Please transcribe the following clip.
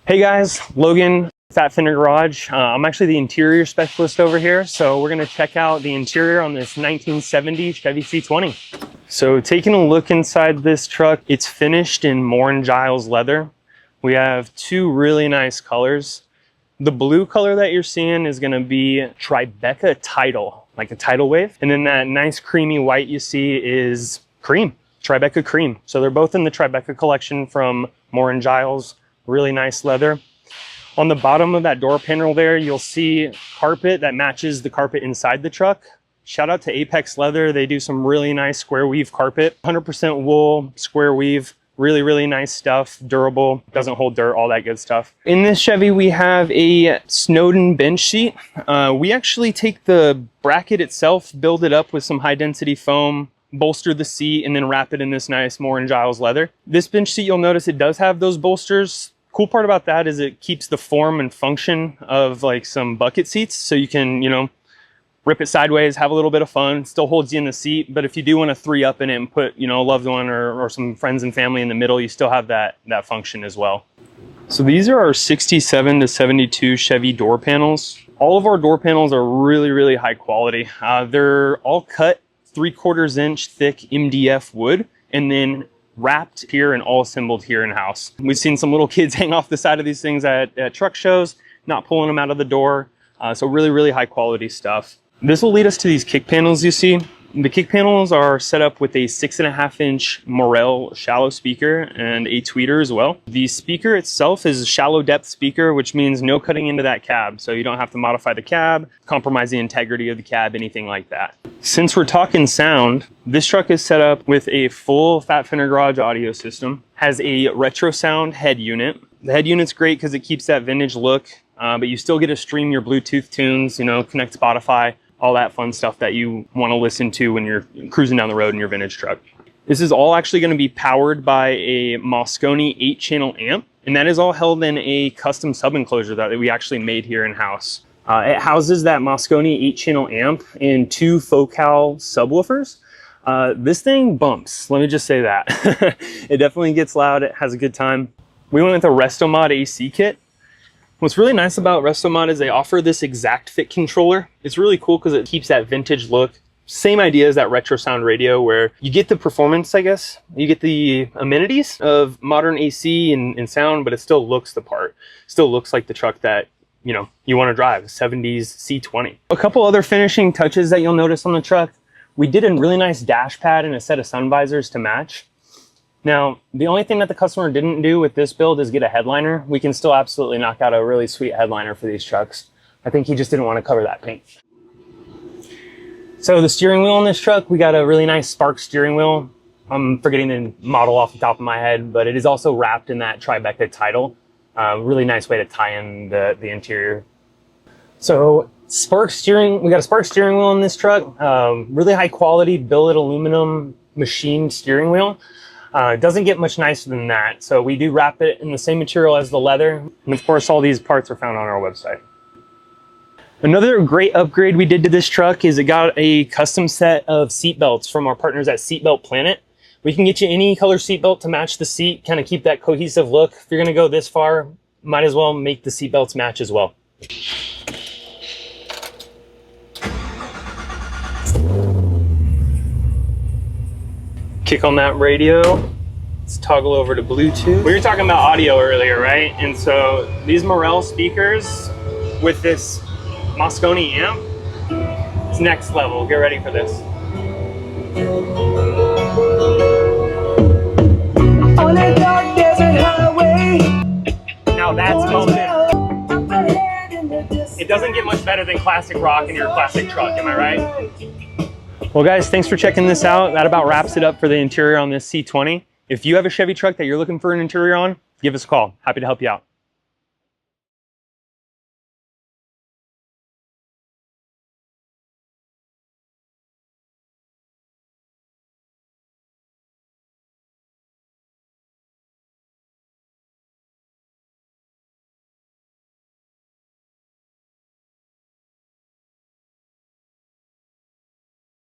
Hey guys, Logan, Fat Fender Garage. I'm actually the interior specialist over here, so we're gonna check out the interior on this 1970 Chevy C20. So taking a look inside this truck, it's finished in Moore and Giles leather. We have two really nice colors. The blue color that you're seeing is gonna be Tribeca Tidal, like a tidal wave. And then that nice creamy white you see is cream, Tribeca cream. So they're both in the Tribeca collection from Moore and Giles. Really nice leather. On the bottom of that door panel there, you'll see carpet that matches the carpet inside the truck. Shout out to Apex Leather. They do some really nice square weave carpet. 100% wool, square weave. Really, really nice stuff. Durable, doesn't hold dirt, all that good stuff. In this Chevy, we have a Snowden bench seat. We actually take the bracket itself, build it up with some high density foam, bolster the seat, and then wrap it in this nice Moore and Giles leather. This bench seat, you'll notice it does have those bolsters. Cool part about that is it keeps the form and function of like some bucket seats, so you can, rip it sideways, have a little bit of fun, still holds you in the seat. But if you do want to 3-up in it and put, a loved one or some friends and family in the middle, you still have that function as well. So these are our 67 to 72 Chevy door panels. All of our door panels are really, really high quality. They're all cut 3/4 inch thick MDF wood and then wrapped here and all assembled here in-house. We've seen some little kids hang off the side of these things at truck shows, not pulling them out of the door. So really, really high quality stuff. This will lead us to these kick panels you see. The kick panels are set up with a 6.5 inch Morel shallow speaker and a tweeter as well. The speaker itself is a shallow depth speaker, which means no cutting into that cab. So you don't have to modify the cab, compromise the integrity of the cab, anything like that. Since we're talking sound, this truck is set up with a full Fat Fender Garage audio system, has a retro sound head unit. The head unit's great because it keeps that vintage look, but you still get to stream your Bluetooth tunes, connect Spotify, all that fun stuff that you want to listen to when you're cruising down the road in your vintage truck. This is all actually going to be powered by a Moscone 8-channel amp, and that is all held in a custom sub enclosure that we actually made here in-house. It houses that Moscone 8-channel amp and 2 Focal subwoofers. This thing bumps, let me just say that. It definitely gets loud, it has a good time. We went with a Restomod AC kit. What's really nice about Restomod is they offer this exact fit controller. It's really cool because it keeps that vintage look. Same idea as that retro sound radio where you get the performance, I guess. You get the amenities of modern AC and sound, but it still looks the part. Still looks like the truck that, you want to drive, a 70s C20. A couple other finishing touches that you'll notice on the truck. We did a really nice dash pad and a set of sun visors to match. Now, the only thing that the customer didn't do with this build is get a headliner. We can still absolutely knock out a really sweet headliner for these trucks. I think he just didn't want to cover that paint. So the steering wheel on this truck, we got a really nice Spark steering wheel. I'm forgetting the model off the top of my head, but it is also wrapped in that Tribeca Tidal. Really nice way to tie in the interior. So we got a Spark steering wheel on this truck. Really high quality billet aluminum machined steering wheel. It doesn't get much nicer than that. So we do wrap it in the same material as the leather. And of course, all these parts are found on our website. Another great upgrade we did to this truck is it got a custom set of seat belts from our partners at Seatbelt Planet. We can get you any color seat belt to match the seat, kind of keep that cohesive look. If you're gonna go this far, might as well make the seat belts match as well. Kick on that radio. Let's toggle over to Bluetooth. We were talking about audio earlier, right? And so these Morel speakers with this Moscone amp, it's next level. Get ready for this. On a dark desert highway. Now that's bumping. It doesn't get much better than classic rock in your classic truck, am I right? Well guys, thanks for checking this out. That about wraps it up for the interior on this C20. If you have a Chevy truck that you're looking for an interior on, give us a call. Happy to help you out.